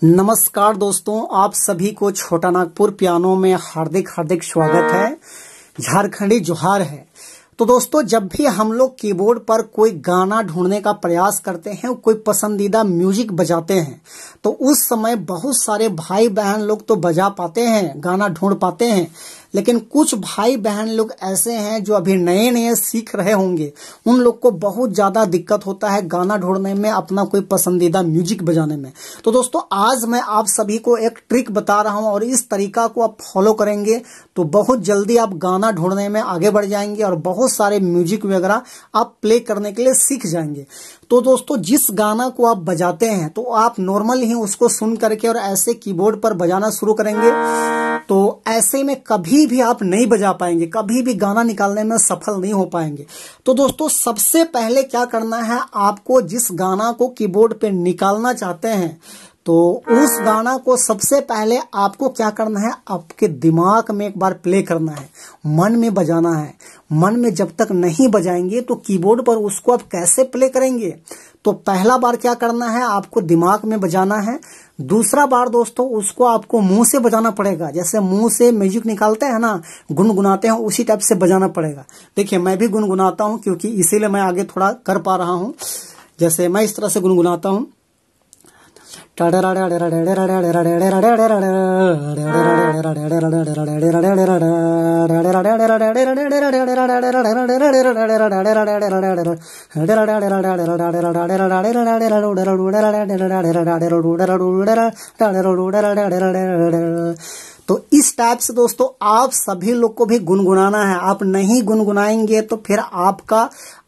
नमस्कार दोस्तों, आप सभी को छोटा नागपुर पियानो में हार्दिक हार्दिक स्वागत है। झारखंडी जोहार है। तो दोस्तों, जब भी हम लोग कीबोर्ड पर कोई गाना ढूंढने का प्रयास करते हैं, कोई पसंदीदा म्यूजिक बजाते हैं, तो उस समय बहुत सारे भाई बहन लोग तो बजा पाते हैं, गाना ढूंढ पाते हैं, लेकिन कुछ भाई बहन लोग ऐसे हैं जो अभी नए नए सीख रहे होंगे। उन लोग को बहुत ज्यादा दिक्कत होता है गाना ढूंढने में, अपना कोई पसंदीदा म्यूजिक बजाने में। तो दोस्तों, आज मैं आप सभी को एक ट्रिक बता रहा हूं और इस तरीका को आप फॉलो करेंगे तो बहुत जल्दी आप गाना ढूंढने में आगे बढ़ जाएंगे और बहुत सारे म्यूजिक वगैरह आप प्ले करने के लिए सीख जाएंगे। तो दोस्तों, जिस गाना को आप बजाते हैं तो आप नॉर्मल ही उसको सुन करके और ऐसे कीबोर्ड पर बजाना शुरू करेंगे, तो ऐसे में कभी भी आप नहीं बजा पाएंगे, कभी भी गाना निकालने में सफल नहीं हो पाएंगे। तो दोस्तों, सबसे पहले क्या करना है, आपको जिस गाना को कीबोर्ड पे निकालना चाहते हैं तो उस गाना को सबसे पहले आपको क्या करना है, आपके दिमाग में एक बार प्ले करना है, मन में बजाना है। मन में जब तक नहीं बजाएंगे तो कीबोर्ड पर उसको आप कैसे प्ले करेंगे। तो पहला बार क्या करना है, आपको दिमाग में बजाना है। दूसरा बार दोस्तों, उसको आपको मुंह से बजाना पड़ेगा। जैसे मुंह से म्यूजिक निकालते हैं ना, गुनगुनाते हैं, उसी टाइप से बजाना पड़ेगा। देखिए, मैं भी गुनगुनाता हूं क्योंकि इसीलिए मैं आगे थोड़ा कर पा रहा हूं। जैसे मैं इस तरह से गुनगुनाता हूं, तो इस टाइप से दोस्तों आप सभी लोग को भी गुनगुनाना है। आप नहीं गुनगुनाएंगे तो फिर आपका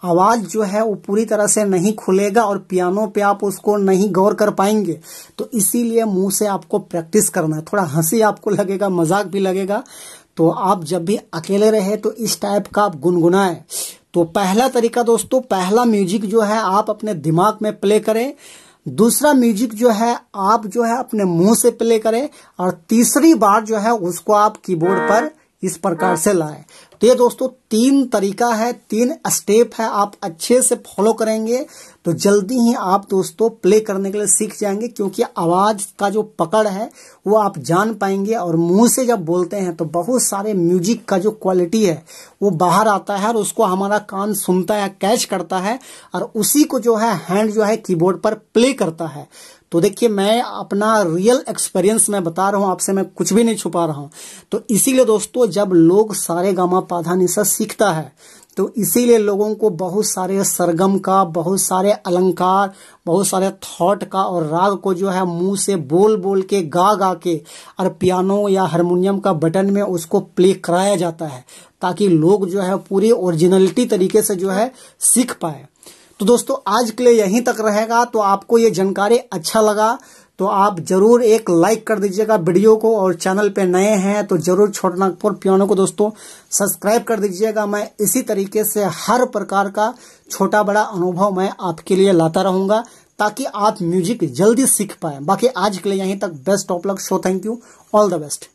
आवाज जो है वो पूरी तरह से नहीं खुलेगा और पियानो पे आप उसको नहीं गौर कर पाएंगे। तो इसीलिए मुंह से आपको प्रैक्टिस करना है। थोड़ा हंसी आपको लगेगा, मजाक भी लगेगा, तो आप जब भी अकेले रहे तो इस टाइप का आप गुनगुनाएं। तो पहला तरीका दोस्तों, पहला म्यूजिक जो है आप अपने दिमाग में प्ले करें। दूसरा म्यूजिक जो है आप जो है अपने मुंह से प्ले करें और तीसरी बार जो है उसको आप कीबोर्ड पर इस प्रकार से लाएं। तो ये दोस्तों 3 तरीका है, 3 स्टेप है। आप अच्छे से फॉलो करेंगे तो जल्दी ही आप दोस्तों प्ले करने के लिए सीख जाएंगे, क्योंकि आवाज का जो पकड़ है वो आप जान पाएंगे। और मुंह से जब बोलते हैं तो बहुत सारे म्यूजिक का जो क्वालिटी है वो बाहर आता है और उसको हमारा कान सुनता है, कैच करता है और उसी को जो है हैंड जो है कीबोर्ड पर प्ले करता है। तो देखिए, मैं अपना रियल एक्सपीरियंस मैं बता रहा हूं आपसे, मैं कुछ भी नहीं छुपा रहा हूं। तो इसीलिए दोस्तों, जब लोग सारे गामा पाधा निसा सीखता है तो इसीलिए लोगों को बहुत सारे सरगम का, बहुत सारे अलंकार, बहुत सारे थॉट का और राग को जो है मुंह से बोल बोल के, गा गा के और पियानो या हारमोनियम का बटन में उसको प्ले कराया जाता है, ताकि लोग जो है पूरी ओरिजिनलिटी तरीके से जो है सीख पाए। तो दोस्तों, आज के लिए यहीं तक रहेगा। तो आपको ये जानकारी अच्छा लगा तो आप जरूर एक लाइक कर दीजिएगा वीडियो को, और चैनल पे नए हैं तो जरूर छोटा नागपुर पियानो को दोस्तों सब्सक्राइब कर दीजिएगा। मैं इसी तरीके से हर प्रकार का छोटा बड़ा अनुभव मैं आपके लिए लाता रहूंगा, ताकि आप म्यूजिक जल्दी सीख पाए। बाकी आज के लिए यहीं तक। Best of luck, show, thank you, all the best.